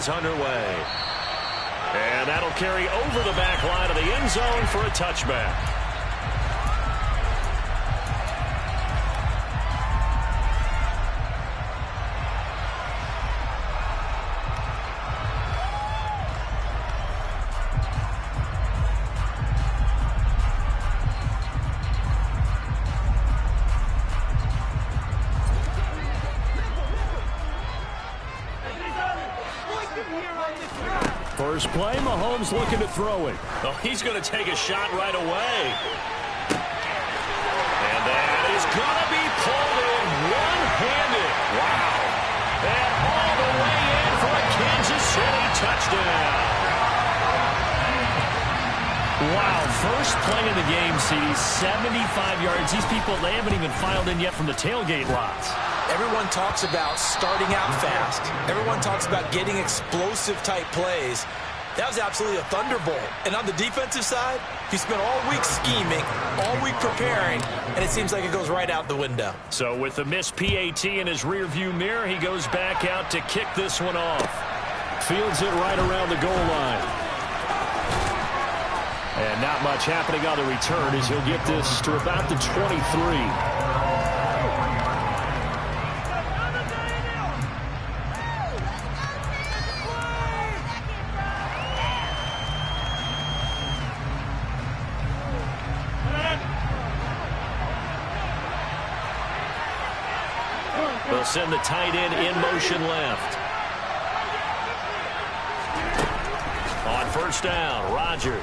is underway. And that'll carry over the back line of the end zone for a touchback. First play, Mahomes looking to throw it. Oh, he's going to take a shot right away. And that is going to be pulled in one-handed. Wow. And all the way in for a Kansas City touchdown. Wow, first play of the game, CD, 75 yards. These people, they haven't even filed in yet from the tailgate lots. Everyone talks about starting out fast. Everyone talks about getting explosive-type plays. That was absolutely a thunderbolt. And on the defensive side, he spent all week scheming, all week preparing, and it seems like it goes right out the window. So with the missed PAT in his rearview mirror, he goes back out to kick this one off. Fields it right around the goal line. And not much happening on the return as he'll get this to about the 23. They'll send the tight end in motion left. On first down, Rodgers.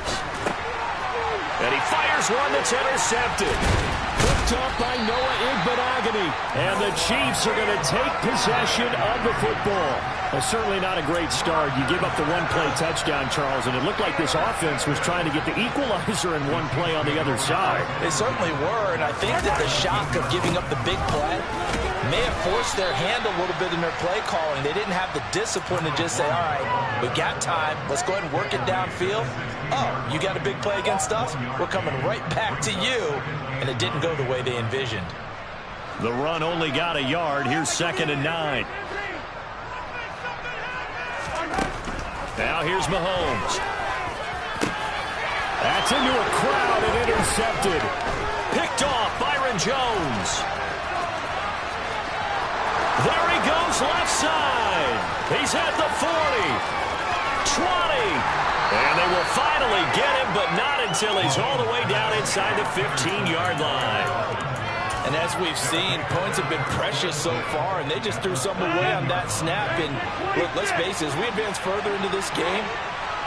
And he fires one that's intercepted. Picked up by Noah Igbenogany. And the Chiefs are going to take possession of the football. Well, certainly not a great start. You give up the one-play touchdown, Charles, and it looked like this offense was trying to get the equalizer in one play on the other side. They certainly were, and I think that the shock of giving up the big play may have forced their hand a little bit in their play calling. They didn't have the discipline to just say, all right, we got time. Let's go ahead and work it downfield. Oh, you got a big play against us? We're coming right back to you. And it didn't go the way they envisioned. The run only got a yard. Here's 2nd and 9. Now here's Mahomes. That's into a crowd and intercepted. Picked off Byron Jones. There he goes left side. He's at the 40. 20. And they will finally get him, but not until he's all the way down inside the 15-yard line. And as we've seen, points have been precious so far, and they just threw something away on that snap. And look, let's face it, as we advance further into this game,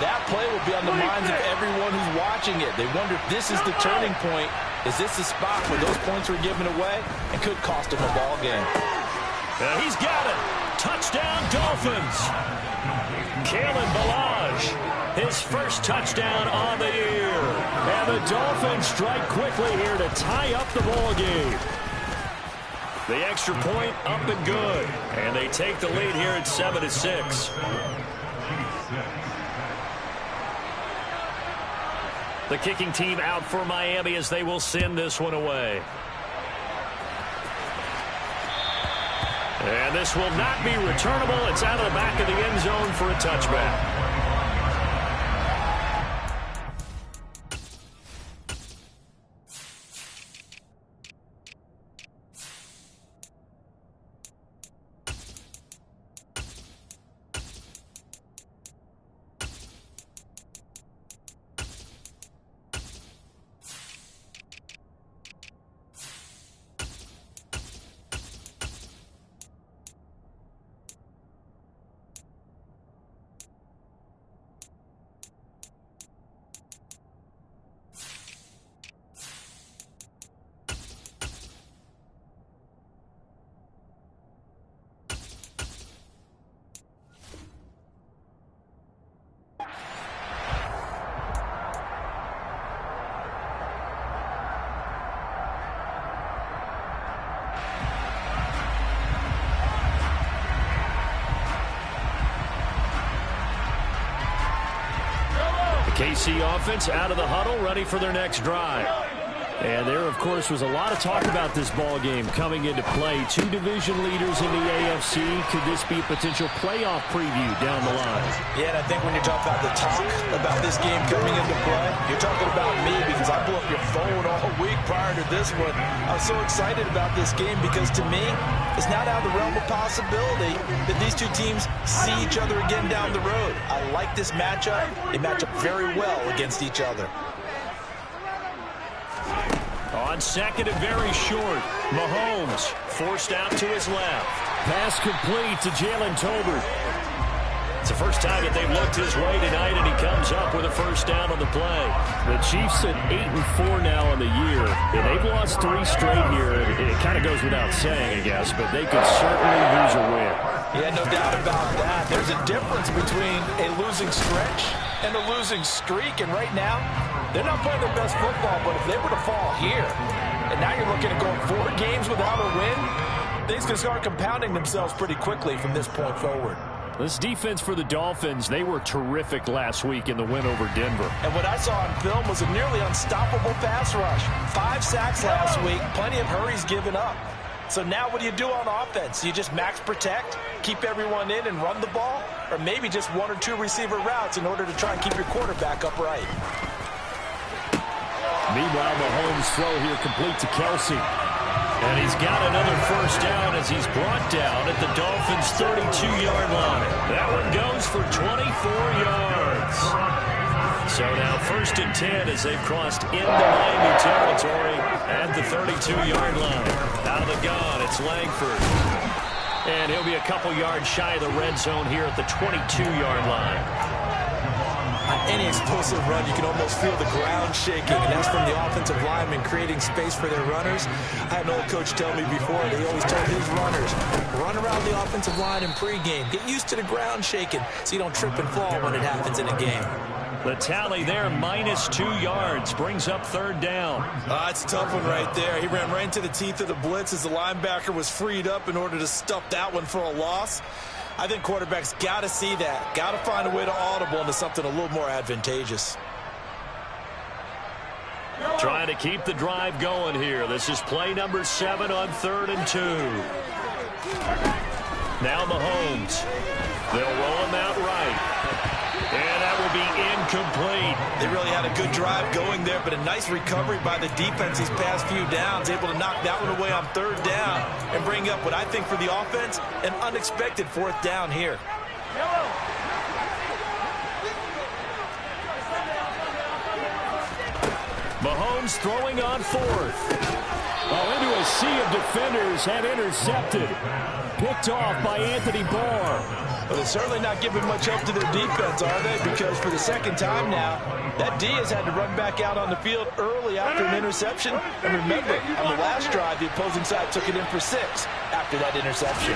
that play will be on the minds of everyone who's watching it. They wonder if this is the turning point. Is this the spot where those points were given away and could cost them a ball game? He's got it. Touchdown, Dolphins. Kalen Ballage, his first touchdown on the year. And the Dolphins strike quickly here to tie up the ball game. The extra point up and good. And they take the lead here at 7-6. The kicking team out for Miami as they will send this one away. And this will not be returnable. It's out of the back of the end zone for a touchback. KC offense out of the huddle, ready for their next drive. And there, of course, was a lot of talk about this ball game coming into play. Two division leaders in the AFC. Could this be a potential playoff preview down the line? Yeah, and I think when you're talking about the talk about this game coming into play, you're talking about me because I blew up your phone all week prior to this one. I was so excited about this game because to me, it's not out of the realm of possibility that these two teams see each other again down the road. I like this matchup. They match up very well against each other. On second and very short, Mahomes forced out to his left. Pass complete to Jalen Tolbert. It's the first time that they've looked his way tonight, and he comes up with a first down on the play. The Chiefs at 8-4 now in the year. And they've lost 3 straight here. It kind of goes without saying, I guess, but they could certainly use a win. Yeah, no doubt about that. There's a difference between a losing stretch and a losing streak, and right now, they're not playing their best football, but if they were to fall here, and now you're looking at going 4 games without a win, things can start compounding themselves pretty quickly from this point forward. This defense for the Dolphins, they were terrific last week in the win over Denver. And what I saw on film was a nearly unstoppable pass rush. 5 sacks last week, plenty of hurries given up. So now what do you do on offense? You just max protect, keep everyone in and run the ball? Or maybe just 1 or 2 receiver routes in order to try and keep your quarterback upright? Meanwhile, Mahomes' throw here complete to Kelsey. And he's got another first down as he's brought down at the Dolphins' 32-yard line. That one goes for 24 yards. So now 1st and 10 as they've crossed into Miami territory at the 32-yard line. Out of the gun, it's Langford. And he'll be a couple yards shy of the red zone here at the 22-yard line. On any explosive run, you can almost feel the ground shaking, and that's from the offensive linemen creating space for their runners. I had an old coach tell me before, they always told his runners, run around the offensive line in pregame. Get used to the ground shaking so you don't trip and fall when it happens in a game. The tally there, -2 yards, brings up 3rd down. It's a tough one right there. He ran right into the teeth of the blitz as the linebacker was freed up in order to stuff that one for a loss. I think quarterbacks got to see that. Got to find a way to audible into something a little more advantageous. Trying to keep the drive going here. This is play number 7 on 3rd and 2. Now Mahomes. They'll roll him out right. And that will be incomplete. They really had a good drive going there, but a nice recovery by the defense these past few downs, able to knock that one away on 3rd down and bring up what I think for the offense, an unexpected 4th down here. Mahomes throwing on 4th. Into a sea of defenders and intercepted. Picked off by Anthony Barr. Well, they're certainly not giving much help to their defense, are they? Because for the 2nd time now, that D has had to run back out on the field early after an interception. And remember, on the last drive, the opposing side took it in for 6 after that interception.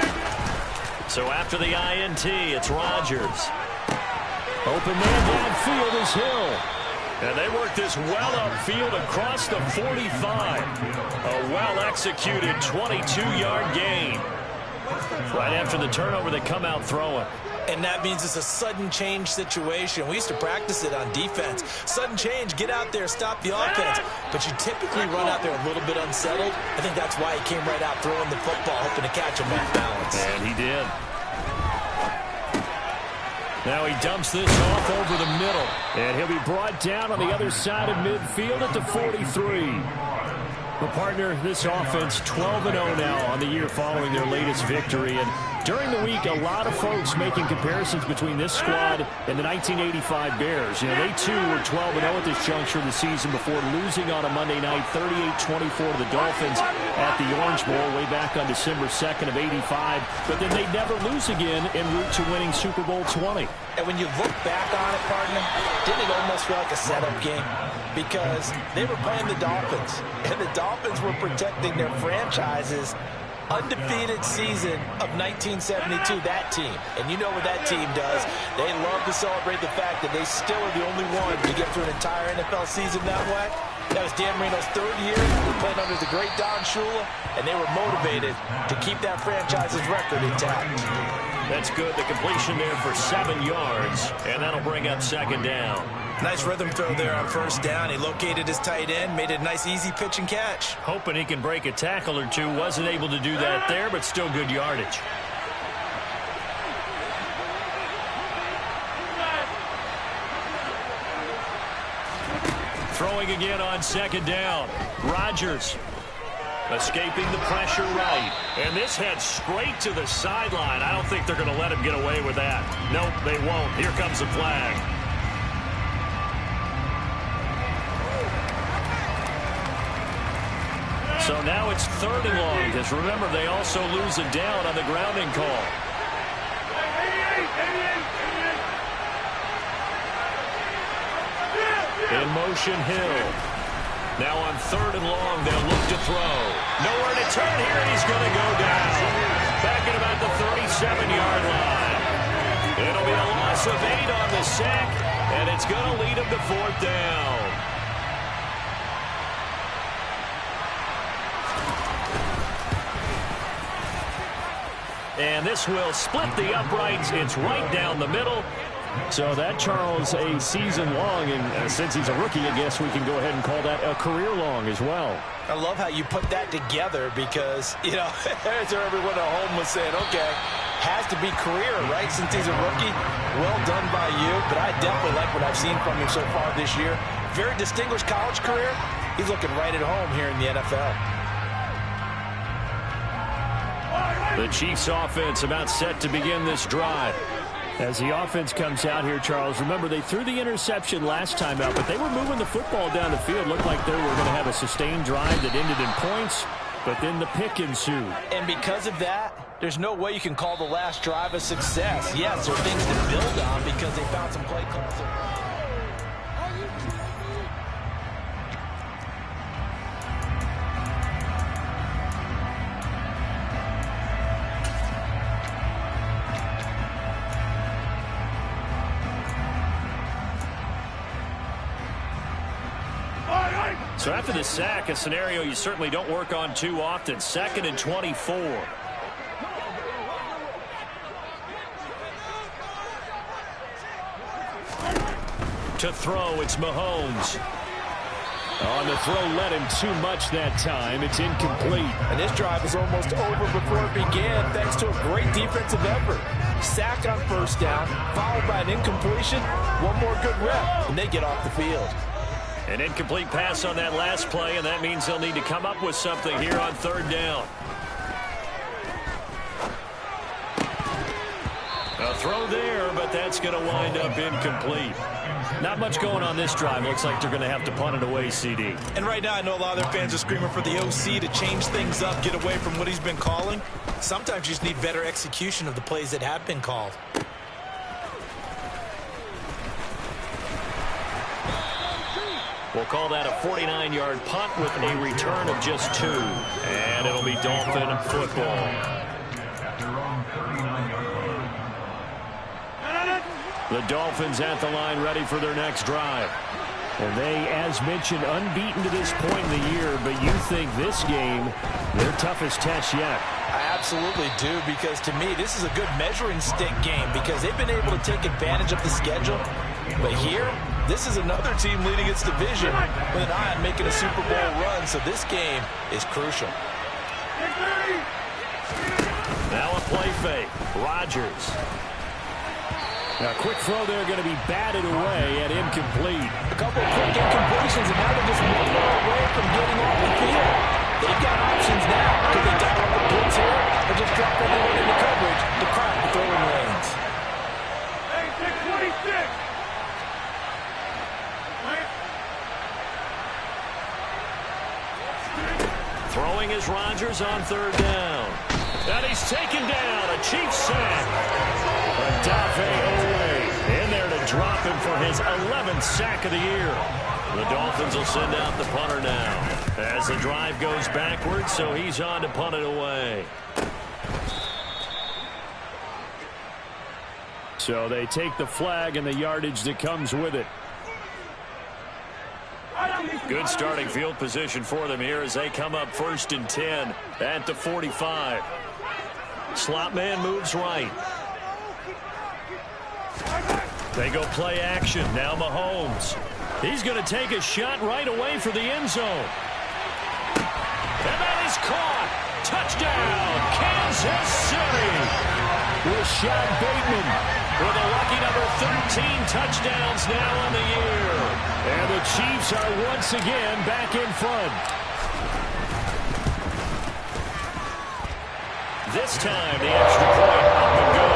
So after the INT, it's Rodgers. Open man downfield is Hill. And they work this well upfield across the 45. A well-executed 22-yard gain. Right after the turnover, they come out throwing. And that means it's a sudden change situation. We used to practice it on defense. Sudden change, get out there, stop the offense. But you typically run out there a little bit unsettled. I think that's why he came right out throwing the football, hoping to catch him off balance. And he did. Now he dumps this off over the middle. And he'll be brought down on the other side of midfield at the 43. The partner, this offense 12-0 now on the year following their latest victory. And during the week, a lot of folks making comparisons between this squad and the 1985 Bears. You know, they too were 12-0 at this juncture of the season before losing on a Monday night 38-24 to the Dolphins at the Orange Bowl way back on December 2nd of 85. But then they'd never lose again en route to winning Super Bowl 20. And when you look back on it, partner, didn't it almost feel like a setup game? Because they were playing the Dolphins, and the Dolphins were protecting their franchise's undefeated season of 1972, that team. And you know what that team does. They love to celebrate the fact that they still are the only one to get through an entire NFL season that way. That was Dan Marino's 3rd year. They played under the great Don Shula, and they were motivated to keep that franchise's record intact. That's good. The completion there for 7 yards, and that'll bring up 2nd down. Nice rhythm throw there on 1st down. He located his tight end, made it a nice easy pitch and catch. Hoping he can break a tackle or two. Wasn't able to do that there, but still good yardage. Throwing again on second down. Rodgers escaping the pressure right. And this heads straight to the sideline. I don't think they're going to let him get away with that. Nope, they won't. Here comes the flag. So now it's 3rd and long, because remember, they also lose a down on the grounding call. In motion, Hill. Now on 3rd and long, they'll look to throw. Nowhere to turn here, and he's going to go down. Back at about the 37-yard line. It'll be a loss of 8 on the sack, and it's going to lead him to 4th down. And this will split the uprights. It's right down the middle. So that, Charles, a season long, and since he's a rookie, I guess we can go ahead and call that a career long as well. I love how you put that together because, you know, as everyone at home was saying, okay, has to be career, right, since he's a rookie. Well done by you, but I definitely like what I've seen from him so far this year. Very distinguished college career. He's looking right at home here in the NFL. The Chiefs offense about set to begin this drive. As the offense comes out here, Charles, remember they threw the interception last time out, but they were moving the football down the field. Looked like they were going to have a sustained drive that ended in points, but then the pick ensued. And because of that, there's no way you can call the last drive a success. Yes, there are things to build on because they found some play calls. So after the sack, a scenario you certainly don't work on too often. 2nd and 24. To throw, it's Mahomes. On the throw, led him too much that time. It's incomplete. And this drive was almost over before it began, thanks to a great defensive effort. Sack on 1st down, followed by an incompletion. One more good rep, and they get off the field. An incomplete pass on that last play, and that means they'll need to come up with something here on 3rd down. A throw there, but that's going to wind up incomplete. Not much going on this drive. Looks like they're going to have to punt it away, CD. And right now, I know a lot of their fans are screaming for the OC to change things up, get away from what he's been calling. Sometimes you just need better execution of the plays that have been called. We'll call that a 49-yard punt with a return of just 2. And it'll be Dolphin football. The Dolphins at the line ready for their next drive. And they, as mentioned, unbeaten to this point in the year, but you think this game, their toughest test yet. I absolutely do, because to me, this is a good measuring stick game because they've been able to take advantage of the schedule. But here, this is another team leading its division with an eye on making a Super Bowl run, so this game is crucial. Now a play fake. Rodgers. Now, quick throw there, going to be batted away and incomplete. A couple of quick incompletions, and now they're just 1 ball away from getting off the field. They've got options now. Could they dial up the blitz here or just drop everyone into coverage to crack the throwing lanes? Throwing is Rodgers on 3rd down. And he's taken down. A Chiefs sack. In there to drop him for his 11th sack of the year. The Dolphins will send out the punter now as the drive goes backwards, so he's on to punt it away. So they take the flag and the yardage that comes with it. Good starting field position for them here as they come up 1st and 10 at the 45. Slot man moves right. They go play action. Now Mahomes. He's going to take a shot right away for the end zone. And that is caught. Touchdown, Kansas City. Rashad Bateman with a lucky number 13 touchdowns now on the year. And the Chiefs are once again back in front. This time, the extra point up and good.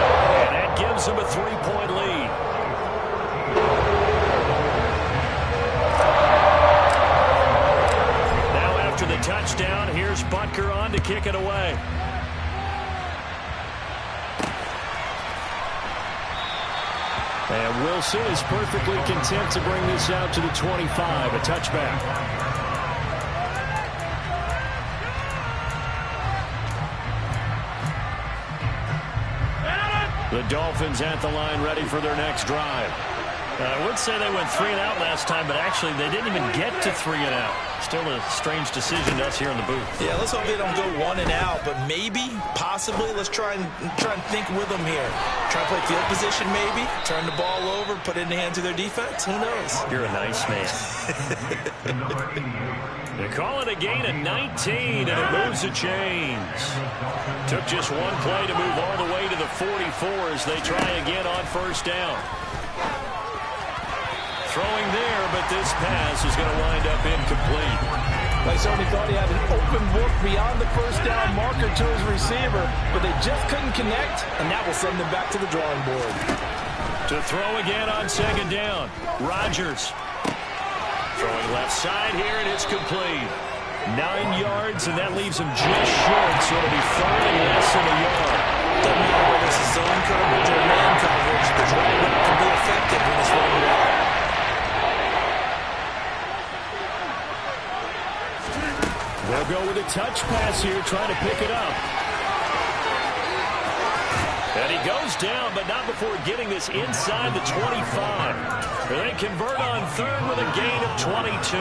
And that gives them a 3-point lead. Now after the touchdown, here's Butker on to kick it away. And Wilson is perfectly content to bring this out to the 25, a touchback. The Dolphins at the line ready for their next drive. I would say they went 3 and out last time, but actually they didn't even get to 3 and out. Still a strange decision to us here in the booth. Yeah, let's hope they don't go 1 and out, but maybe, possibly, let's try and think with them here. Try to play field position maybe, turn the ball over, put it in the hands of their defense. Who knows? You're a nice man. They call it a gain of 19, and it moves the chains. Took just one play to move all the way to the 44 as they try again on first down. Throwing there, but this pass is going to wind up incomplete. They certainly thought he had an open look beyond the first down marker to his receiver, but they just couldn't connect, and that will send them back to the drawing board. To throw again on second down, Rodgers. Throwing left side here, and it's complete. 9 yards, and that leaves him just short, so it'll be 3rd and less than a yard. Doesn't matter whether it's zone coverage or man coverage, the drag route can be effective when it's running well. They'll go with a touch pass here, trying to pick it up. And he goes down, but not before getting this inside the 25. They convert on 3rd with a gain of 22.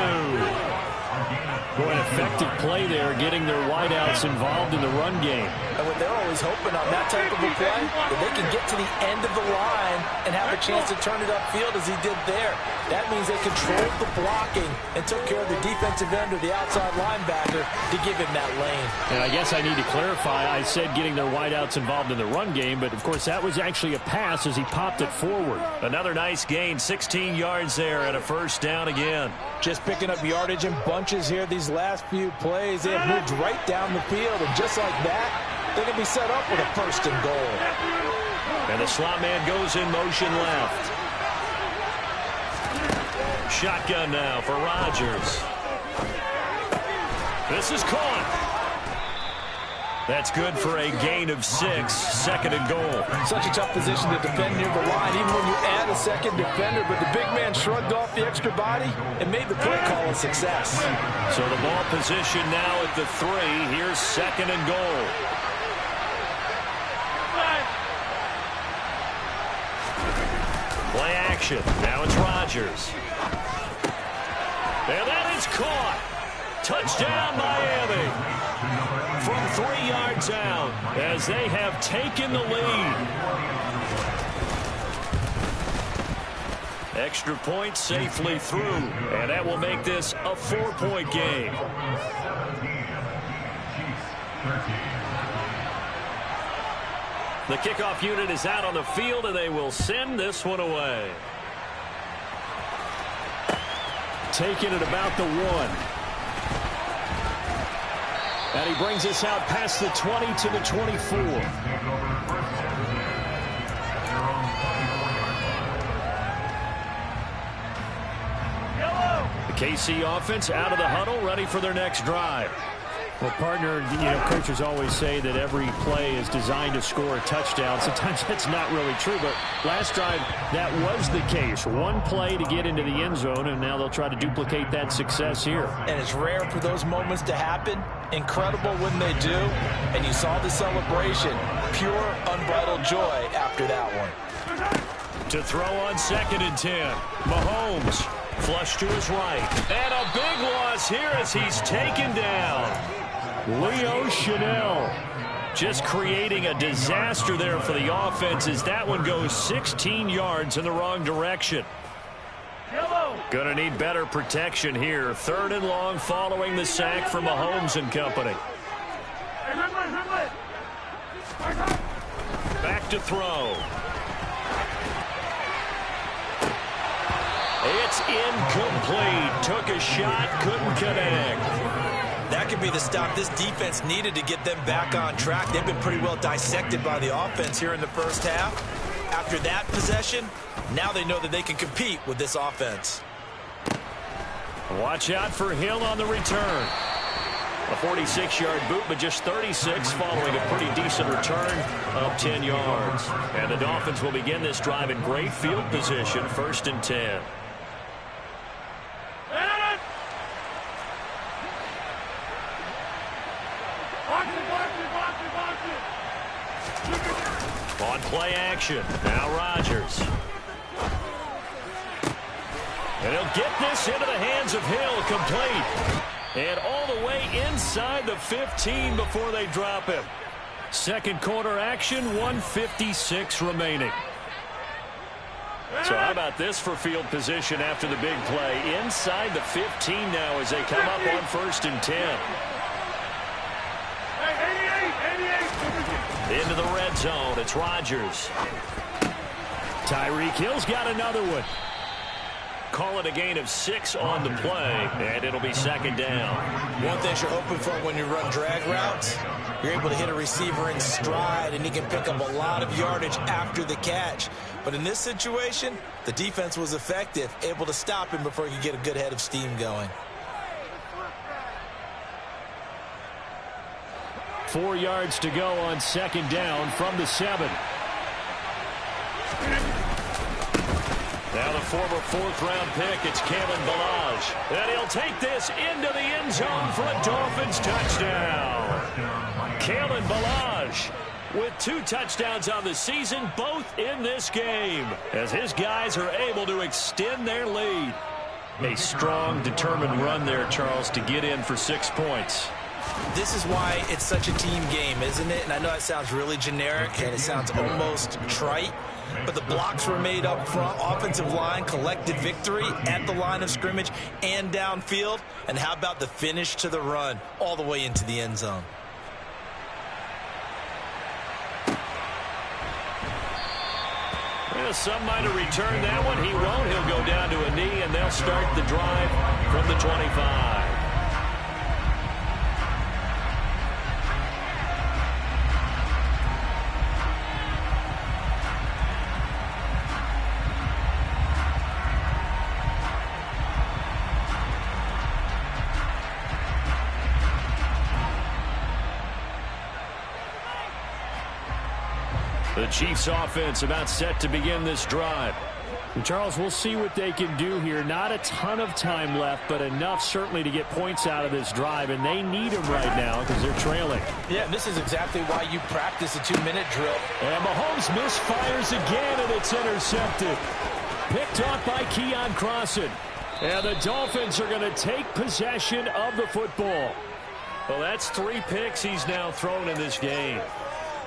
Boy, an effective play there, getting their wideouts involved in the run game. And what they're always hoping on that type of a play, that they can get to the end of the line and have a chance to turn it upfield as he did there. That means they controlled the blocking and took care of the defensive end or the outside linebacker to give him that lane. And I guess I need to clarify, I said getting their wideouts involved in the run game, but of course that was actually a pass as he popped it forward. Another nice gain, 16 yards there and a first down again. Just picking up yardage in bunches here these last few plays. They have moved right down the field, and just like that, they're going to be set up with a 1st and goal. And the slot man goes in motion left. Shotgun now for Rodgers. This is caught. That's good for a gain of 6, 2nd and goal. Such a tough position to defend near the line, even when you add a second defender, but the big man shrugged off the extra body and made the play call a success. So the ball position now at the 3. Here's 2nd and goal. Play action. Now it's Rodgers. And that is caught. Touchdown, Miami. From 3 yards out as they have taken the lead. Extra point safely through, and that will make this a 4-point game. The kickoff unit is out on the field, and they will send this one away. Taking it about the 1. And he brings us out past the 20 to the 24. The KC offense out of the huddle, ready for their next drive. Well, partner, coaches always say that every play is designed to score a touchdown. Sometimes that's not really true, but last drive, that was the case. One play to get into the end zone, and now they'll try to duplicate that success here. And it's rare for those moments to happen. Incredible when they do. And you saw the celebration. Pure, unbridled joy after that one. To throw on 2nd and 10. Mahomes, flush to his right. And a big loss here as he's taken down. Leo Chanel just creating a disaster there for the offense as that one goes 16 yards in the wrong direction. Gonna need better protection here. 3rd and long following the sack from Mahomes and company. Back to throw. It's Incomplete. Took a shot, couldn't connect. That could be the stop this defense needed to get them back on track. They've been pretty well dissected by the offense here in the first half. After that possession, now they know that they can compete with this offense. Watch out for Hill on the return. A 46-yard boot, but just 36 following a pretty decent return of 10 yards. And the Dolphins will begin this drive in great field position, 1st and 10. On play action, now Rodgers. And he'll get this into the hands of Hill, complete. And all the way inside the 15 before they drop him. Second quarter action, 1:56 remaining. So how about this for field position after the big play? Inside the 15 now as they come up on 1st and 10. Into the red zone, it's Rodgers. Tyreek Hill's got another one. Call it a gain of 6 on the play, and it'll be 2nd down. One thing you're hoping for when you run drag routes, you're able to hit a receiver in stride, and he can pick up a lot of yardage after the catch. But in this situation, the defense was effective, able to stop him before he could get a good head of steam going. 4 yards to go on 2nd down from the 7. Now the former 4th-round pick, it's Kalen Ballage. And he'll take this into the end zone for a Dolphins touchdown. Kalen Ballage with 2 touchdowns on the season, both in this game, as his guys are able to extend their lead. A strong, determined run there, Charles, to get in for 6 points. This is why it's such a team game, isn't it? And I know that sounds really generic and it sounds almost trite, but the blocks were made up front. Offensive line collected victory at the line of scrimmage and downfield. And how about the finish to the run all the way into the end zone? Well, some might have returned that one. He won't. He'll go down to a knee, and they'll start the drive from the 25. The Chiefs offense about set to begin this drive. And Charles, we'll see what they can do here. Not a ton of time left, but enough certainly to get points out of this drive, and they need them right now because they're trailing. Yeah, this is exactly why you practice a 2-minute drill. And Mahomes misfires again, and it's intercepted. Picked off by Keon Crossan. And the Dolphins are going to take possession of the football. Well, that's 3 picks he's now thrown in this game.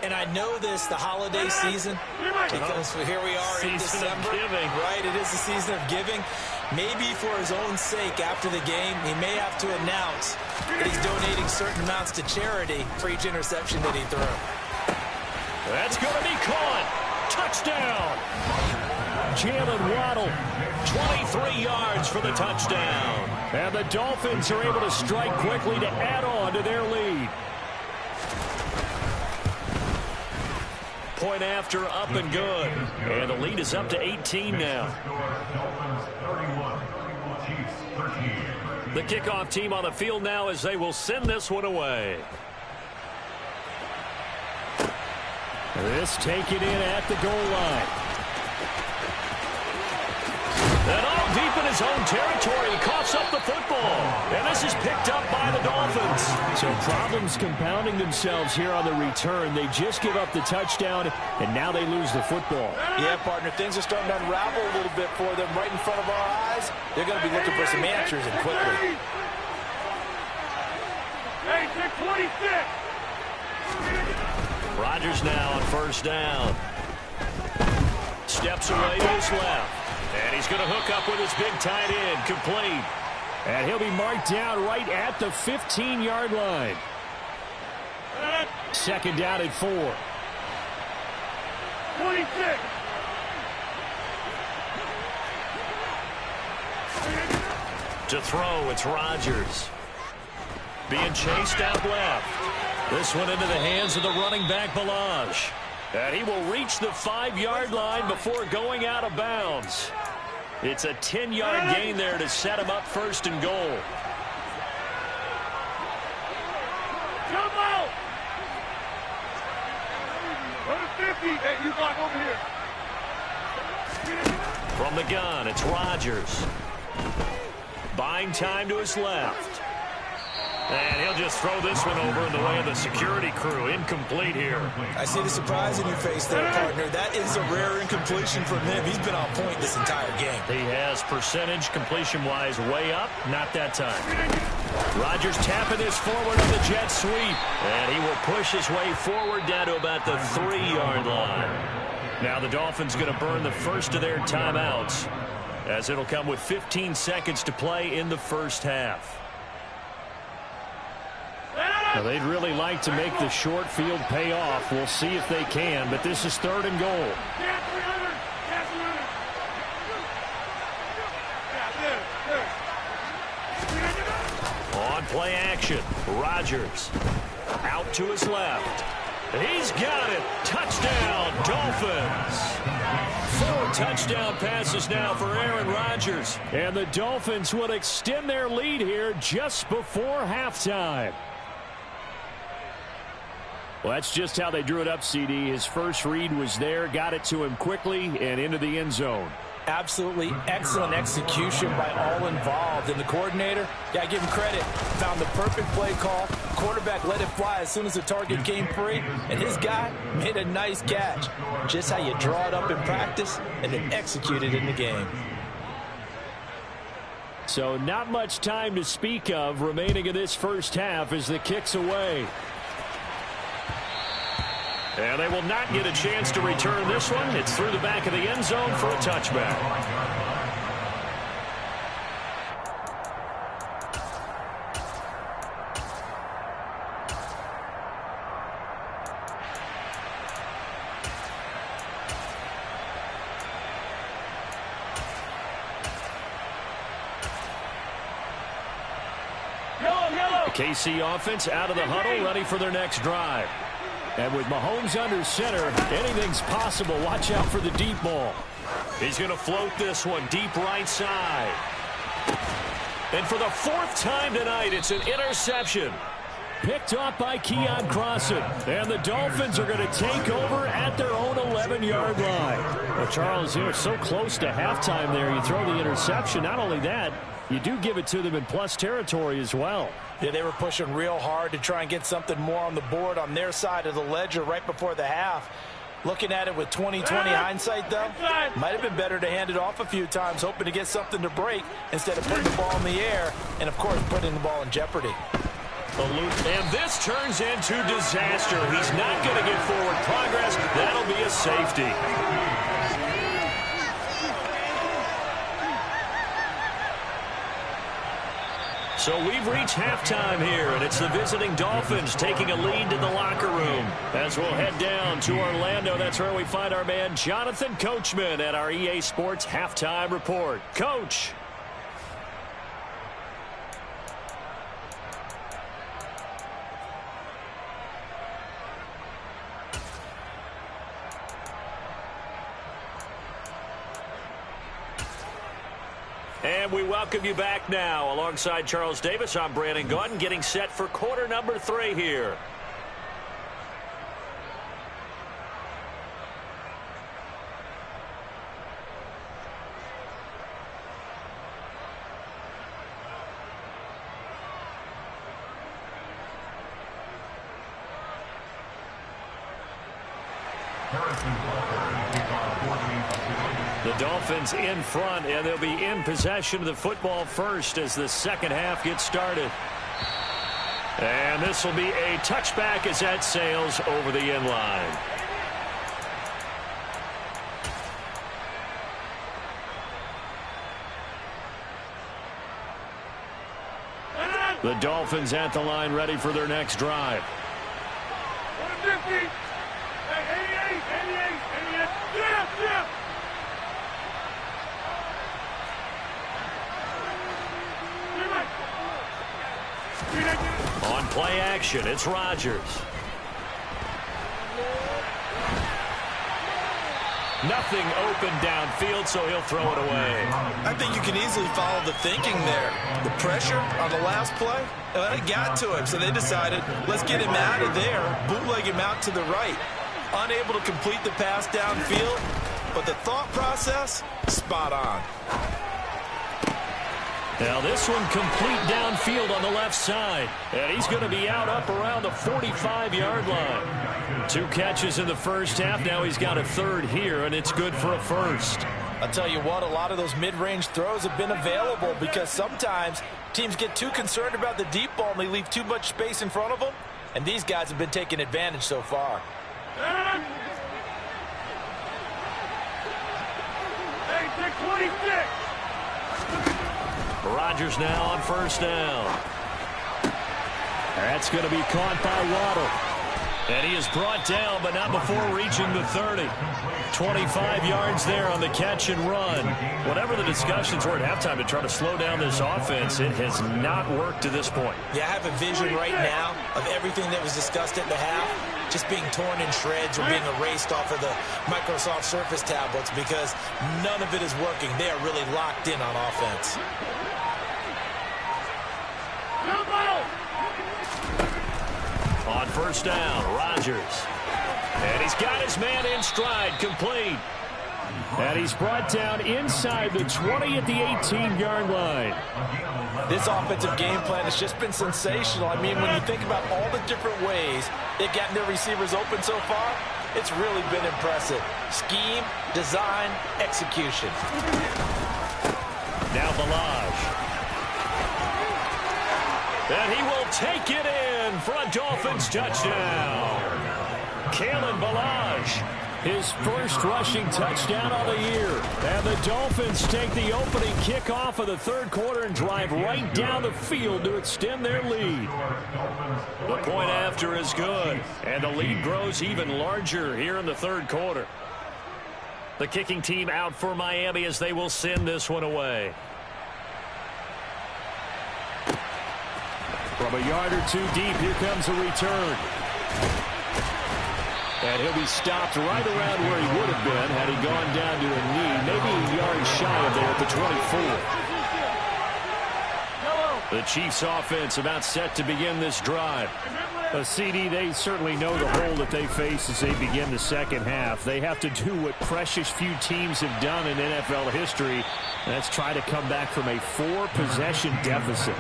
And I know this, the holiday season, because here we are in December. Right, it is the season of giving. Maybe for his own sake after the game, he may have to announce that he's donating certain amounts to charity for each interception that he threw. That's going to be caught. Touchdown. Jalen Waddle, 23 yards for the touchdown. And the Dolphins are able to strike quickly to add on to their lead. Point after, up and good. And the lead is up to 18 now. The kickoff team on the field now as they will send this one away. This taken in at the goal line. And all deep in his own territory, he coughs up the football. And this is picked up by the Dolphins. So problems compounding themselves here on the return. They just give up the touchdown, and now they lose the football. Yeah, partner, things are starting to unravel a little bit for them right in front of our eyes. They're going to be looking for some answers, and quickly. Hey, 26. Rodgers now on 1st down. Steps away to his left. And he's going to hook up with his big tight end, complete. And he'll be marked down right at the 15-yard line. 2nd down at 4. 26. To throw, it's Rodgers. Being chased out left. This one into the hands of the running back, Balaj. And he will reach the 5-yard line before going out of bounds. It's a 10-yard gain there to set him up first and goal. Jump out! Number 50, hey, you block over here. From the gun, it's Rodgers. Buying time to his left. And he'll just throw this one over in the way of the security crew. Incomplete here. I see the surprise in your face there, partner. That is a rare incompletion from him. He's been on point this entire game. He has percentage completion-wise way up. Not that time. Rodgers tapping this forward on the jet sweep. And he will push his way forward down to about the 3-yard line. Now the Dolphins going to burn the first of their timeouts, as it'll come with 15 seconds to play in the first half. Now, they'd really like to make the short field pay off. We'll see if they can, but this is 3rd and goal. On play action, Rodgers out to his left. He's got it. Touchdown, Dolphins. 4 touchdown passes now for Aaron Rodgers. And the Dolphins will extend their lead here just before halftime. Well, that's just how they drew it up, CD. His first read was there, got it to him quickly, and into the end zone. Absolutely excellent execution by all involved. And the coordinator, got to give him credit, found the perfect play call. Quarterback let it fly as soon as the target came free, and his guy made a nice catch. Just how you draw it up in practice and then execute it in the game. So not much time to speak of remaining in this first half as the kick's away. And they will not get a chance to return this one. It's through the back of the end zone for a touchback. The KC offense out of the huddle, ready for their next drive. And with Mahomes under center, anything's possible. Watch out for the deep ball. He's going to float this one deep right side. And for the 4th time tonight, it's an interception. Picked off by Keon Crossan. And the Dolphins are going to take over at their own 11-yard line. Well, Charles, you're so close to halftime there. You throw the interception. Not only that, you do give it to them in plus territory as well. Yeah, they were pushing real hard to try and get something more on the board on their side of the ledger right before the half. Looking at it with 20/20 hindsight, though, might have been better to hand it off a few times, hoping to get something to break instead of putting the ball in the air and, of course, putting the ball in jeopardy. And this turns into disaster. He's not going to get forward progress. That'll be a safety. So we've reached halftime here, and it's the visiting Dolphins taking a lead to the locker room. As we'll head down to Orlando, that's where we find our man Jonathan Coachman at our EA Sports Halftime Report. Coach. And we welcome you back now. Alongside Charles Davis, I'm Brandon Gaudin, getting set for quarter number 3 here. The Dolphins in front, and they'll be in possession of the football first as the second half gets started. And this will be a touchback as that sails over the end line. The Dolphins at the line, ready for their next drive. 150. 88. Yeah. On play action, it's Rodgers. Nothing open downfield, so he'll throw it away. I think you can easily follow the thinking there. The pressure on the last play, it got to him, so they decided, let's get him out of there, bootleg him out to the right. Unable to complete the pass downfield, but the thought process, spot on. Now this one complete downfield on the left side. And he's going to be out up around the 45-yard line. 2 catches in the first half. Now he's got a third here, and it's good for a first. I'll tell you what, a lot of those mid-range throws have been available because sometimes teams get too concerned about the deep ball and they leave too much space in front of them. And these guys have been taking advantage so far. Hey, 26. Rodgers now on first down. That's going to be caught by Waddle. And he is brought down, but not before reaching the 30. 25 yards there on the catch and run. Whatever the discussions were at halftime to try to slow down this offense, it has not worked to this point. Yeah, I have a vision right now of everything that was discussed at the half just being torn in shreds or being erased off of the Microsoft Surface tablets because none of it is working. They are really locked in on offense. On first down, Rodgers. And he's got his man in stride, complete. And he's brought down inside the 20 at the 18-yard line. This offensive game plan has just been sensational. I mean, when you think about all the different ways they've gotten their receivers open so far, it's really been impressive. Scheme, design, execution. Now Balaj. And he will take it in for a Dolphins touchdown. Kalen Balaj. His first rushing touchdown of the year. And the Dolphins take the opening kickoff of the third quarter and drive right down the field to extend their lead. The point after is good. And the lead grows even larger here in the third quarter. The kicking team out for Miami as they will send this one away. From a yard or two deep, here comes a return. And he'll be stopped right around where he would have been had he gone down to a knee, maybe a yard shy of there at the 24. The Chiefs offense about set to begin this drive. CD, they certainly know the hole that they face as they begin the second half. They have to do what precious few teams have done in NFL history. That's try to come back from a 4-possession deficit.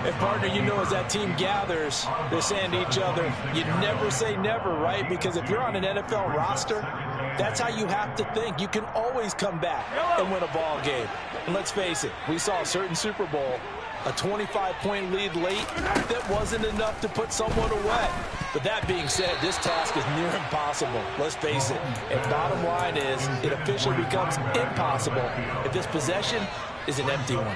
And, partner, you know as that team gathers, they're saying to each other, you never say never, right? Because if you're on an NFL roster, that's how you have to think. You can always come back and win a ball game. And let's face it, we saw a certain Super Bowl, a 25-point lead late, that wasn't enough to put someone away. But that being said, this task is near impossible. Let's face it. And bottom line is, it officially becomes impossible if this possession is an empty one.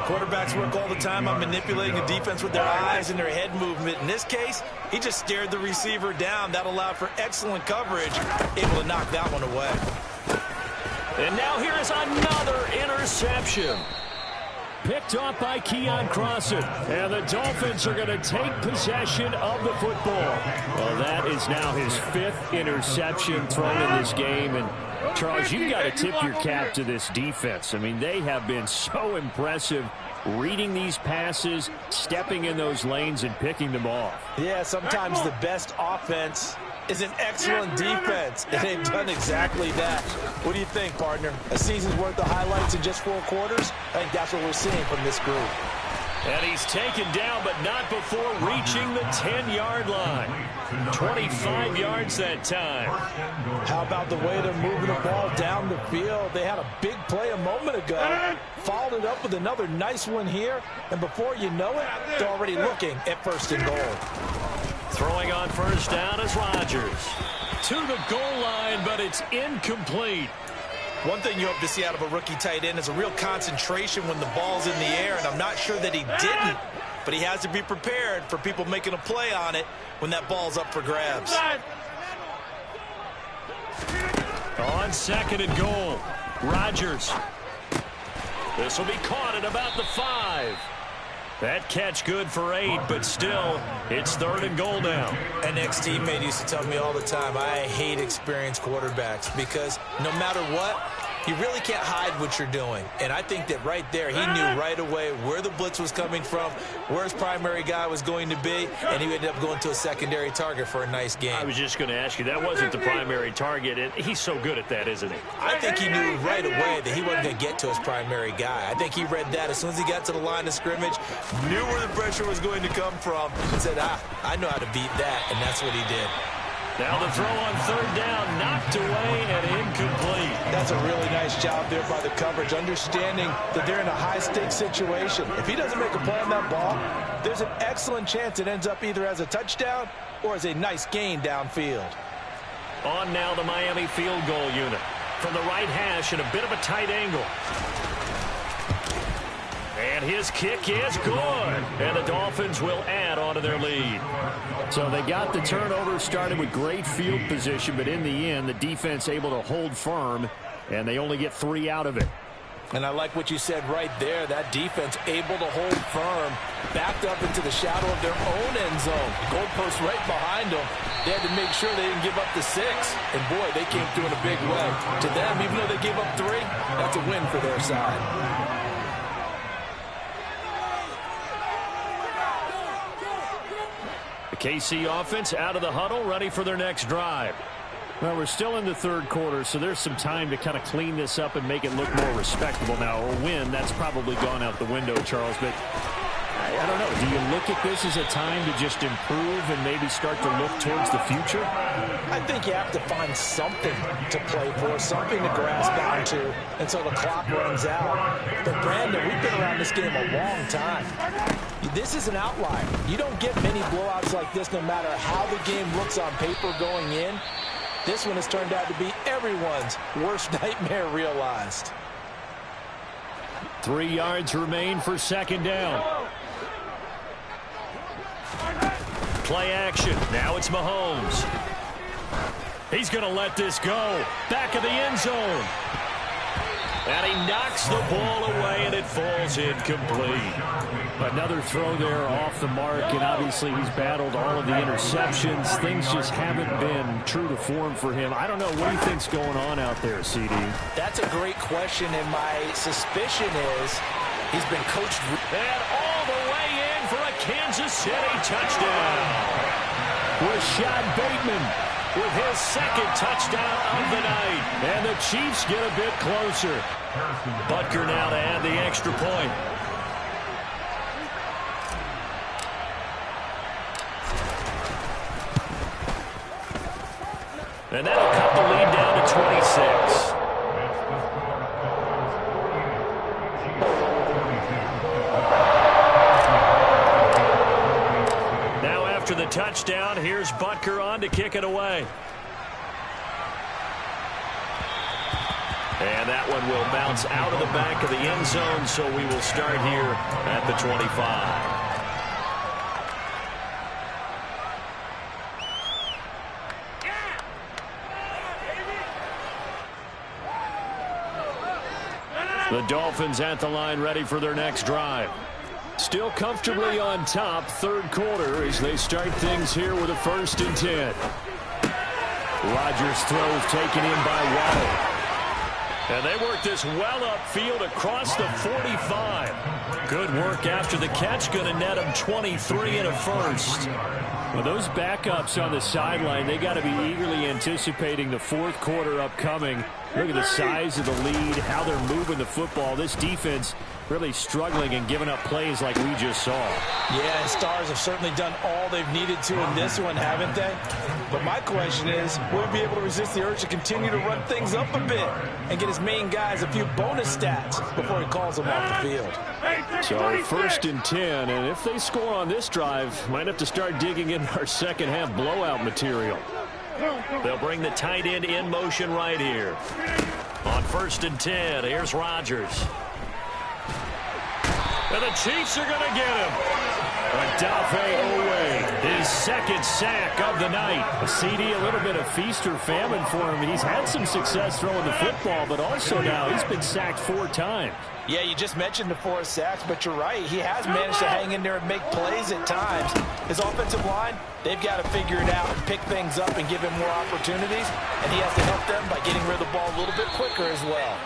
Quarterbacks work all the time on manipulating a defense with their eyes and their head movement. In this case, he just stared the receiver down. That allowed for excellent coverage, able to knock that one away. And now here is another interception. Picked off by Keon Crossan. And the Dolphins are going to take possession of the football. Well, that is now his 5th interception thrown in this game. And, Charles, you've got to tip your cap to this defense. I mean, they have been so impressive reading these passes, stepping in those lanes, and picking them off. Yeah, sometimes the best offense is an excellent defense, and they've done exactly that. What do you think, partner? A season's worth of highlights in just 4 quarters? I think that's what we're seeing from this group. And he's taken down, but not before reaching the 10-yard line. 25 yards that time. How about the way they're moving the ball down the field? They had a big play a moment ago. Followed it up with another nice one here. And before you know it, they're already looking at 1st and goal. Throwing on first down is Rodgers. To the goal line, but it's incomplete. One thing you hope to see out of a rookie tight end is a real concentration when the ball's in the air, and I'm not sure that he didn't, but he has to be prepared for people making a play on it when that ball's up for grabs. On 2nd and goal, Rodgers. This will be caught at about the 5. That catch good for 8, but still, it's 3rd and goal now. An ex-teammate used to tell me all the time, I hate experienced quarterbacks because no matter what, you really can't hide what you're doing. And I think that right there, he knew right away where the blitz was coming from, where his primary guy was going to be, and he ended up going to a secondary target for a nice game. I was just going to ask you, that wasn't the primary target, and he's so good at that, isn't he? I think he knew right away that he wasn't going to get to his primary guy. I think he read that as soon as he got to the line of scrimmage, knew where the pressure was going to come from, and said, I know how to beat that, and that's what he did. Now the throw on 3rd down, knocked away and incomplete. That's a really nice job there by the coverage, understanding that they're in a high-stakes situation. If he doesn't make a play on that ball, there's an excellent chance it ends up either as a touchdown or as a nice gain downfield. On now the Miami field goal unit. From the right hash in a bit of a tight angle. And his kick is good. And the Dolphins will add on to their lead. So they got the turnover started with great field position, but in the end, the defense able to hold firm, and they only get 3 out of it. And I like what you said right there. That defense able to hold firm, backed up into the shadow of their own end zone. Goalpost right behind them. They had to make sure they didn't give up the 6. And, boy, they came through in a big way. To them, even though they gave up 3, that's a win for their side. KC offense out of the huddle, ready for their next drive. Well, we're still in the 3rd quarter, so there's some time to kind of clean this up and make it look more respectable now. Or win, that's probably gone out the window, Charles. But I don't know. Do you look at this as a time to just improve and maybe start to look towards the future? I think you have to find something to play for, something to grasp onto until the clock runs out. But, Brandon, we've been around this game a long time. This is an outlier. You don't get many blowouts like this no matter how the game looks on paper going in. This one has turned out to be everyone's worst nightmare realized. 3 yards remain for 2nd down. Play action. Now it's Mahomes. He's going to let this go. Back of the end zone. And he knocks the ball away, and it falls incomplete. Another throw there off the mark, and obviously he's battled all of the interceptions. Things just haven't been true to form for him. I don't know. What do you think's going on out there, CD? That's a great question, and my suspicion is he's been coached. And all the way in for a Kansas City touchdown. Rashad Bateman with his 2nd touchdown of the night. And the Chiefs get a bit closer. Butker now to add the extra point. And that'll cut the lead down to 26. Now after the touchdown, here's Butker on to kick it away. And that one will bounce out of the back of the end zone, so we will start here at the 25. The Dolphins at the line, ready for their next drive. Still comfortably on top, 3rd quarter as they start things here with a 1st and 10. Rodgers throws taken in by Waddle. And they work this well upfield across the 45. Good work after the catch, going to net them 23 and a 1st. Well, those backups on the sideline, they got to be eagerly anticipating the 4th quarter upcoming. Look at the size of the lead, how they're moving the football. This defense really struggling and giving up plays like we just saw. Yeah, Stars have certainly done all they've needed to in this one, haven't they? But my question is, will he be able to resist the urge to continue to run things up a bit and get his main guys a few bonus stats before he calls them off the field? So 1st and 10, and if they score on this drive, might have to start digging in our 2nd half blowout material. They'll bring the tight end in motion right here. On 1st and 10, here's Rodgers. And the Chiefs are going to get him. Odafe Owe, his second sack of the night. A CD, a little bit of feast or famine for him. He's had some success throwing the football, but also now he's been sacked 4 times. Yeah, you just mentioned the 4 sacks, but you're right. He has managed to hang in there and make plays at times. His offensive line, they've got to figure it out and pick things up and give him more opportunities, and he has to help them by getting rid of the ball a little bit quicker as well.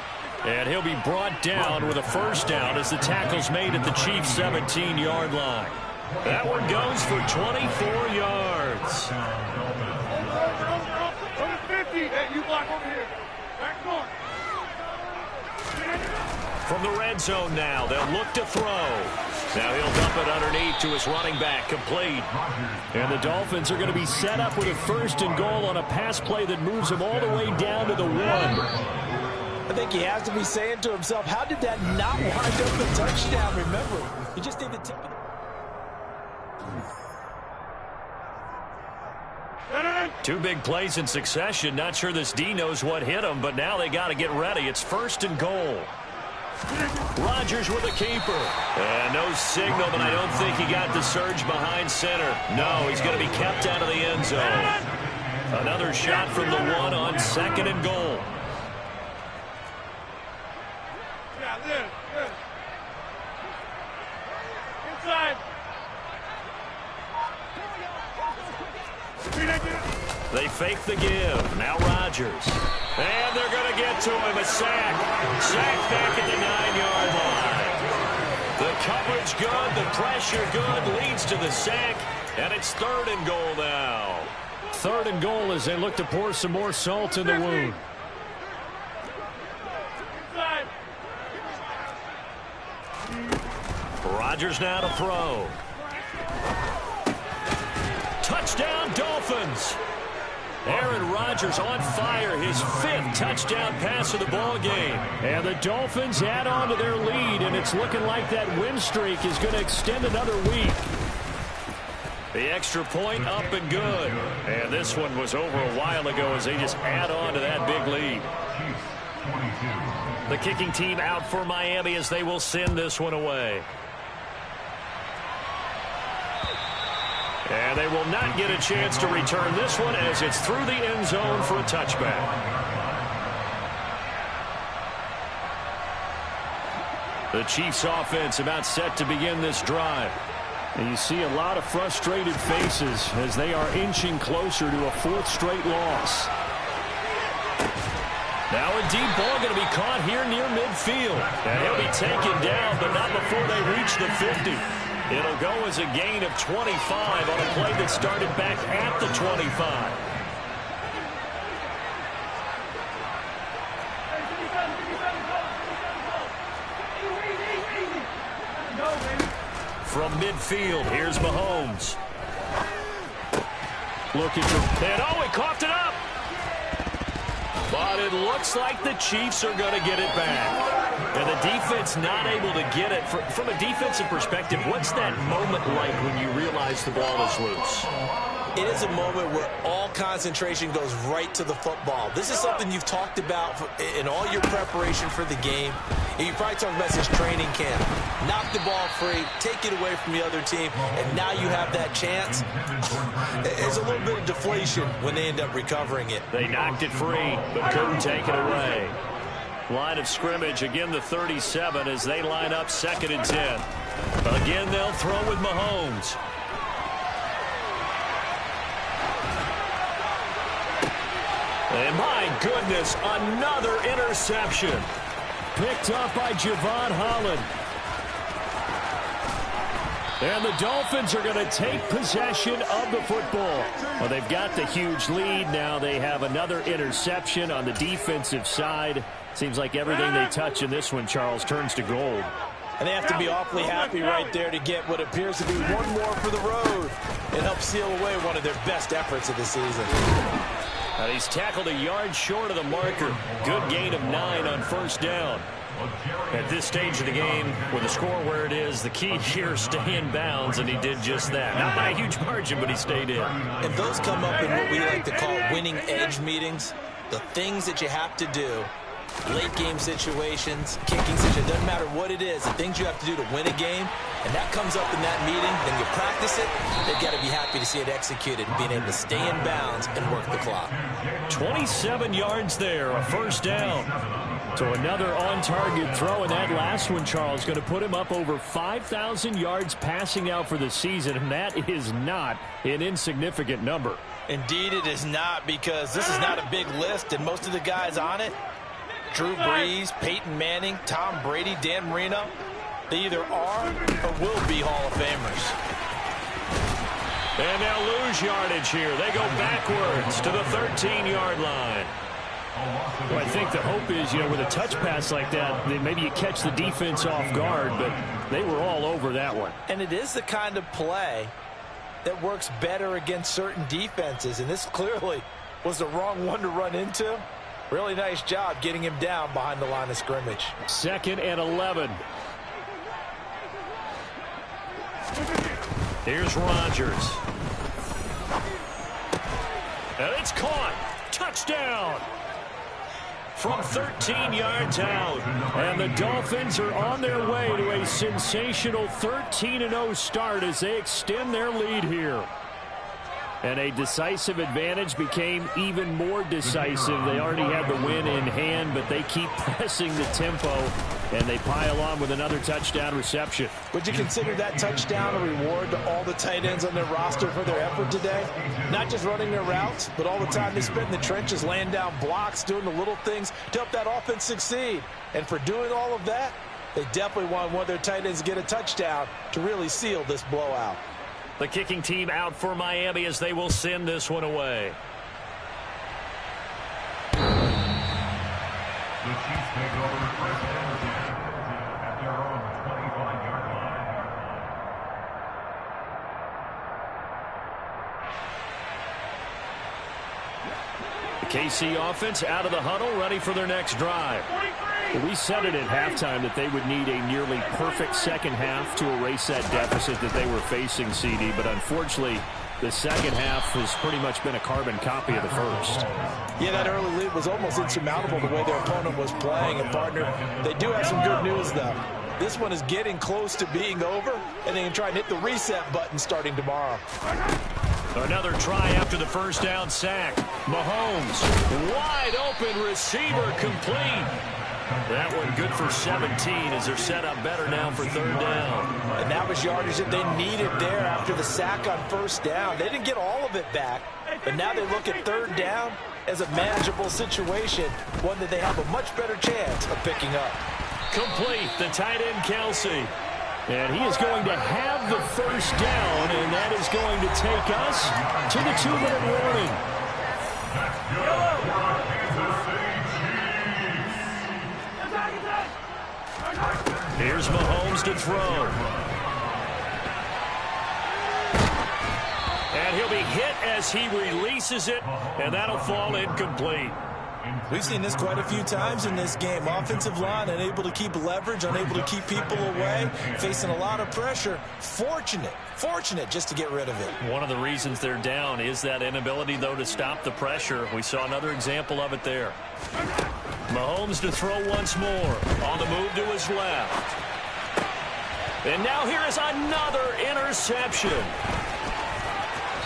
And he'll be brought down with a first down as the tackle's made at the Chiefs' 17-yard line. That one goes for 24 yards. Over 50. Hey, you block over here. Back north. From the red zone now, they'll look to throw. Now he'll dump it underneath to his running back, complete. And the Dolphins are going to be set up with a first and goal on a pass play that moves them all the way down to the 1. I think he has to be saying to himself, how did that not wind up a touchdown? Remember, he just did the tip of the... Two big plays in succession. Not sure this D knows what hit him, but now they got to get ready. It's first and goal. Rodgers with a keeper. And no signal, but I don't think he got the surge behind center. No, he's going to be kept out of the end zone. Another shot from the 1 on second and goal. Inside. They fake the give. Now Rodgers. And they're going to get to him. A sack. Sack back at the 9-yard line. The coverage good. The pressure good. Leads to the sack. And it's third and goal now. Third and goal as they look to pour some more salt in the wound. Rodgers now to throw. Touchdown, Dolphins. Aaron Rodgers on fire, his 5th touchdown pass of the ball game. And the Dolphins add on to their lead, and it's looking like that win streak is going to extend another week. The extra point up and good. And this one was over a while ago as they just add on to that big lead. The kicking team out for Miami as they will send this one away. And they will not get a chance to return this one as it's through the end zone for a touchback. The Chiefs offense about set to begin this drive. And you see a lot of frustrated faces as they are inching closer to a 4th straight loss. Now a deep ball going to be caught here near midfield. And he'll be taken down, but not before they reach the 50. It'll go as a gain of 25 on a play that started back at the 25. From midfield, here's Mahomes. Looking for... And oh, he coughed it up! But it looks like the Chiefs are going to get it back. And the defense not able to get it. From a defensive perspective, what's that moment like when you realize the ball is loose? It is a moment where all concentration goes right to the football. This is something you've talked about in all your preparation for the game. And you probably talked about this training camp. Knock the ball free, take it away from the other team, and now you have that chance. There's a little bit of deflation when they end up recovering it. They knocked it free, but couldn't take it away. Line of scrimmage, again the 37 as they line up 2nd and 10. Again, they'll throw with Mahomes. And my goodness, another interception. Picked up by Javon Holland. And the Dolphins are going to take possession of the football. Well, they've got the huge lead. Now they have another interception on the defensive side. Seems like everything they touch in this one, Charles, turns to gold. And they have to be awfully happy right there to get what appears to be one more for the road and help seal away one of their best efforts of the season. And he's tackled a yard short of the marker. Good gain of 9 on first down. At this stage of the game, with the score where it is, the key here is stay in bounds, and he did just that. Not by a huge margin, but he stayed in. And those come up in what we like to call winning edge meetings. The things that you have to do late game situations, kicking situations, doesn't matter what it is, the things you have to do to win a game, and that comes up in that meeting, then you practice it, they've got to be happy to see it executed, being able to stay in bounds and work the clock. 27 yards there, a first down. So another on-target throw, and that last one, Charles, going to put him up over 5,000 yards passing out for the season, and that is not an insignificant number. Indeed it is not, because this is not a big list, and most of the guys on it, Drew Brees, Peyton Manning, Tom Brady, Dan Marino, they either are or will be Hall of Famers. And they'll lose yardage here. They go backwards to the 13-yard line. Well, I think the hope is, with a touch pass like that, maybe you catch the defense off guard, but they were all over that one. And it is the kind of play that works better against certain defenses, and this clearly was the wrong one to run into. Really nice job getting him down behind the line of scrimmage. 2nd and 11. Here's Rodgers. And it's caught. Touchdown. From 13 yards out. And the Dolphins are on their way to a sensational 13-0 start as they extend their lead here. And a decisive advantage became even more decisive. They already had the win in hand, but they keep pressing the tempo, and they pile on with another touchdown reception. Would you consider that touchdown a reward to all the tight ends on their roster for their effort today? Not just running their routes, but all the time they spent in the trenches, laying down blocks, doing the little things to help that offense succeed. And for doing all of that, they definitely want one of their tight ends to get a touchdown to really seal this blowout. The kicking team out for Miami as they will send this one away. The Chiefs take over the first down at their own 25-yard line. The KC offense out of the huddle, ready for their next drive. We said it at halftime that they would need a nearly perfect second half to erase that deficit that they were facing, CD, but unfortunately the second half has pretty much been a carbon copy of the first. Yeah, that early lead was almost insurmountable the way their opponent was playing. And, partner, they do have some good news, though. This one is getting close to being over, and they can try and hit the reset button starting tomorrow. Another try after the first down sack. Mahomes, wide open receiver, complete. That one good for 17 as they're set up better now for third down. And that was yardage that they needed there after the sack on first down. They didn't get all of it back, but now they look at third down as a manageable situation, one that they have a much better chance of picking up. Complete, the tight end Kelsey. And he is going to have the first down, and that is going to take us to the 2-minute warning. Here's Mahomes to throw. And he'll be hit as he releases it, and that'll fall incomplete. We've seen this quite a few times in this game. Offensive line unable to keep leverage, unable to keep people away, facing a lot of pressure. Fortunate just to get rid of it. One of the reasons they're down is that inability, though, to stop the pressure. We saw another example of it there. Mahomes to throw once more. On the move to his left. And now here is another interception.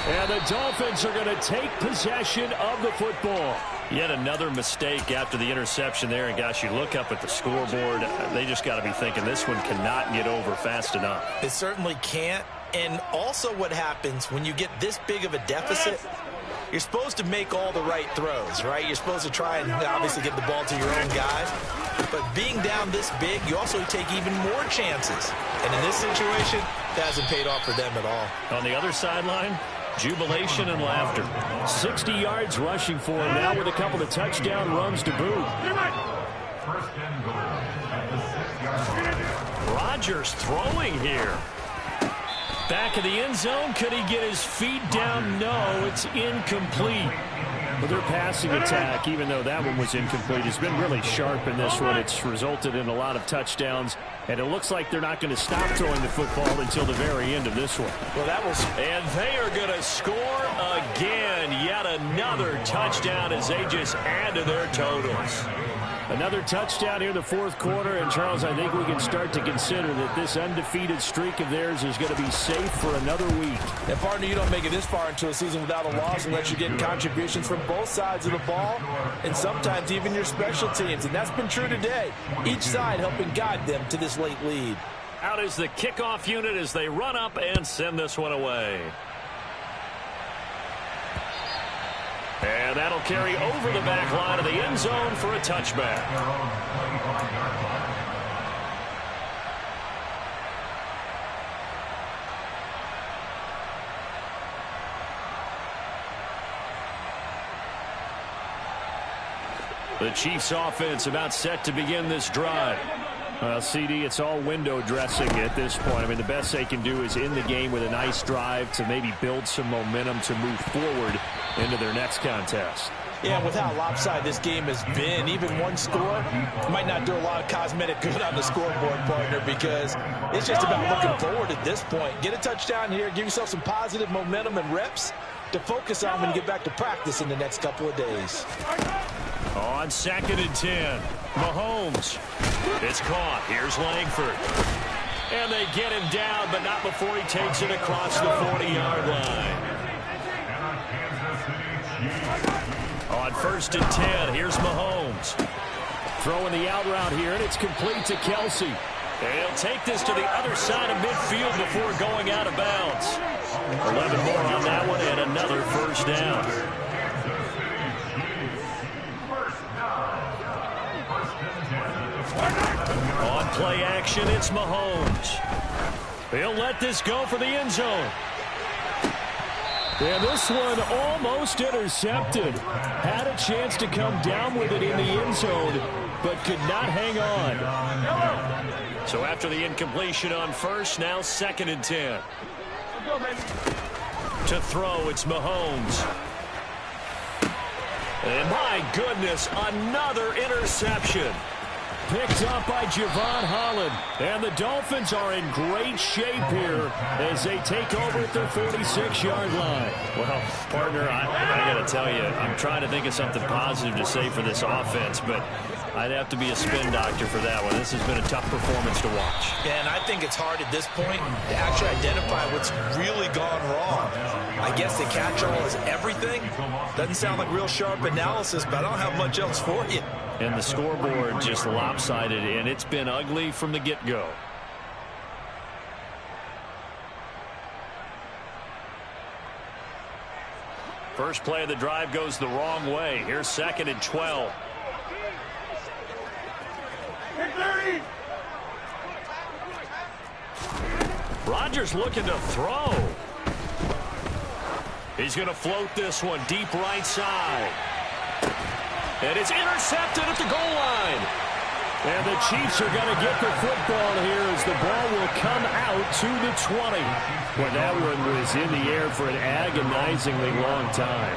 And the Dolphins are going to take possession of the football. Yet another mistake after the interception there. And, gosh, you look up at the scoreboard, they just got to be thinking this one cannot get over fast enough. It certainly can't. And also what happens when you get this big of a deficit, you're supposed to make all the right throws, right? You're supposed to try and obviously get the ball to your own guys. But being down this big, you also take even more chances. And in this situation, that hasn't paid off for them at all. On the other sideline, jubilation and laughter. 60 yards rushing for him now with a couple of touchdown runs to boot. First and goal at the 6-yard line. Rodgers throwing here. Back of the end zone. Could he get his feet down? No, it's incomplete. But their passing attack, even though that one was incomplete, has been really sharp in this one. It's resulted in a lot of touchdowns, and it looks like they're not going to stop throwing the football until the very end of this one. Well, that was... And they are going to score again. Yet another touchdown as they just add to their totals. Another touchdown here in the fourth quarter, and Charles, I think we can start to consider that this undefeated streak of theirs is going to be safe for another week. And partner, you don't make it this far into a season without a loss unless you're getting contributions from both sides of the ball, and sometimes even your special teams, and that's been true today. Each side helping guide them to this late lead. Out is the kickoff unit as they run up and send this one away. And that'll carry over the back line of the end zone for a touchback. The Chiefs offense about set to begin this drive. Well, CD, it's all window dressing at this point. I mean, the best they can do is in the game with a nice drive to maybe build some momentum to move forward into their next contest. Yeah, with how lopsided this game has been, even one score might not do a lot of cosmetic good on the scoreboard, partner, because it's just about looking forward at this point. Get a touchdown here, give yourself some positive momentum and reps to focus on when you get back to practice in the next couple of days. On 2nd and 10, Mahomes. It's caught. Here's Langford. And they get him down, but not before he takes it across the 40-yard line. On 1st and 10, here's Mahomes. Throwing the out route here, and it's complete to Kelsey. And he'll take this to the other side of midfield before going out of bounds. 11 more on that one, and another first down. On play action, it's Mahomes. He'll let this go for the end zone. And this one almost intercepted. Had a chance to come down with it in the end zone, but could not hang on. So after the incompletion on first, now 2nd and 10. To throw, it's Mahomes. And my goodness, another interception. Picked up by Javon Holland. And the Dolphins are in great shape here as they take over at their 46-yard line. Well, partner, I got to tell you, I'm trying to think of something positive to say for this offense, but I'd have to be a spin doctor for that one. This has been a tough performance to watch. And I think it's hard at this point to actually identify what's really gone wrong. I guess the catch-all is everything. Doesn't sound like real sharp analysis, but I don't have much else for you. And the scoreboard just lopsided, and it's been ugly from the get-go. First play of the drive goes the wrong way. Here's 2nd and 12. Rodgers looking to throw. He's going to float this one deep right side. And it's intercepted at the goal line. And the Chiefs are going to get the football here as the ball will come out to the 20. Well, that one was in the air for an agonizingly long time.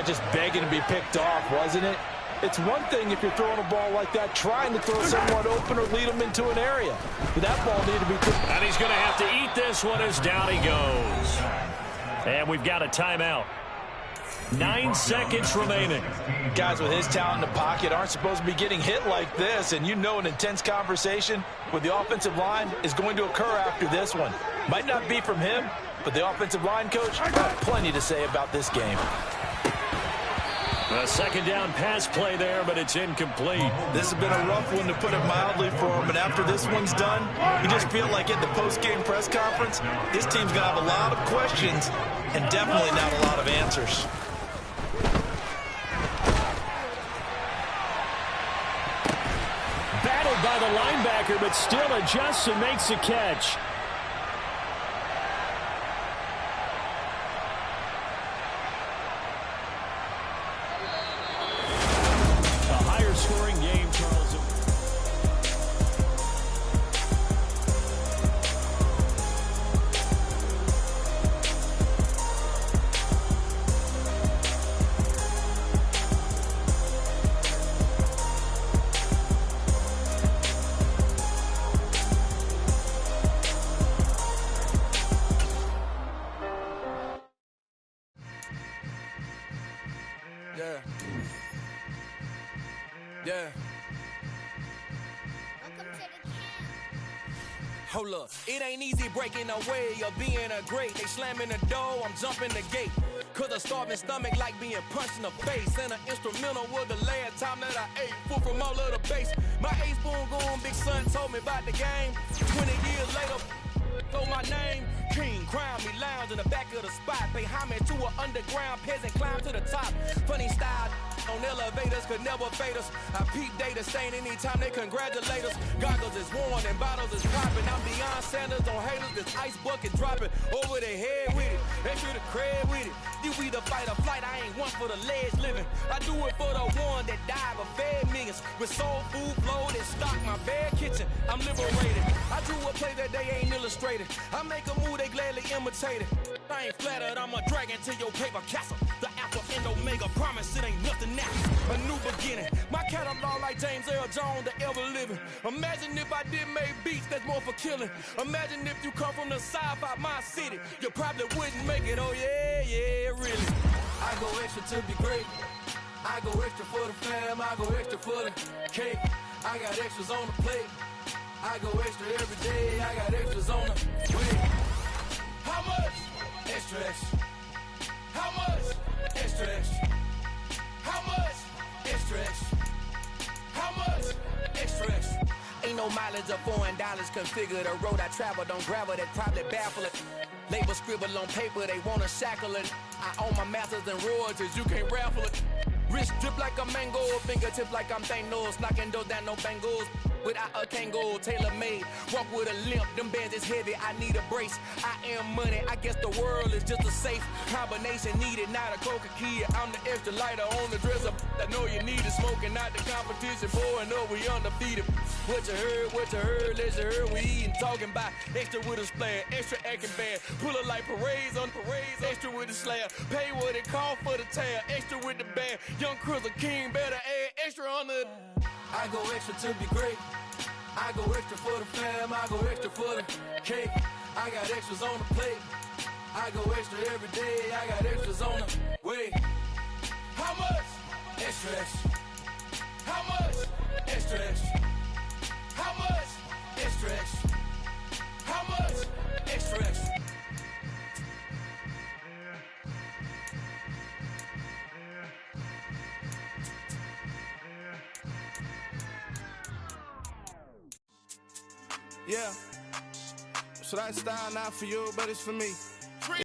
Just begging to be picked off, wasn't it? It's one thing if you're throwing a ball like that, trying to throw someone open or lead them into an area. But that ball needed to be picked. And he's going to have to eat this one as down he goes. And we've got a timeout. 9 seconds remaining. Guys with his talent in the pocket aren't supposed to be getting hit like this, and you know an intense conversation with the offensive line is going to occur after this one. Might not be from him, but the offensive line coach has plenty to say about this game. A second down pass play there, but it's incomplete. This has been a rough one, to put it mildly, for him. And after this one's done, you just feel like at the post-game press conference, this team's going to have a lot of questions and definitely not a lot of answers. Battled by the linebacker, but still adjusts and makes the catch. Scoring game, Charles. Hold up, it ain't easy breaking away or being a great. They slamming the door, I'm jumping the gate. Cause a starving stomach like being punched in the face. And an instrumental was the last time that I ate. Full from all of the bass. My ace boom goon, big son told me about the game. 20 years later, know my name. King, crown me, lounge in the back of the spot. Pay homage to an underground peasant, climb to the top. Funny style on elevators could never fade us. I peep data stain anytime they congratulate us. Goggles is worn and bottles is popping. I'm beyond Sanders on haters, this ice bucket dropping over their head with it. Extra the cred with it. You either fight or flight, I ain't one for the ledge living. I do it for the one that died but fed millions. With soul food flowed and stock my bare kitchen. I'm liberated. I drew a play that they ain't illustrated. I make a move, they gladly imitate it. I ain't flattered, I'm a dragon to your paper castle. The Alpha and Omega, promise it ain't nothing now. A new beginning. My catalog like James Earl Jones, the ever living. Imagine if I did make beats that's more for killing. Imagine if you come from the south out my city. You probably wouldn't make it, oh yeah, yeah, really. I go extra to be great. I go extra for the fam, I go extra for the cake. I got extras on the plate. I go extra every day, I got extras on the way. How much? Extra, extra. How much? Extra, extra. How much? Extra, extra. How much? Extra, extra. Ain't no mileage of $4 configure the road I travel. Don't gravel that probably baffle it. Label scribble on paper, they wanna shackle it. I own my masters and royalties, you can't raffle it. Wrist drip like a mango, fingertips like I'm Thanos. Knocking doors down, no bangles. Without a Kango, tailor-made. Walk with a limp, them bands is heavy, I need a brace. I am money, I guess the world is just a safe combination needed, not a coca key. I'm the extra lighter on the dresser. I know you need it, smoking out the competition. Pouring up, we undefeated. What you heard, let you heard. We eating, talking about extra with a splash, extra acting bad. Pull it like parades on parades, extra with the slab. Pay what it cost for the tab, extra with the band. Young Cruiser King, better add extra on the. I go extra to be great. I go extra for the fam, I go extra for the cake. I got extras on the plate. I go extra every day, I got extras on the way. How much? Extra, extra. How much? Extra, extra. How much? Extra, extra. How much? Extra, extra. Yeah, so that style not for you, but it's for me.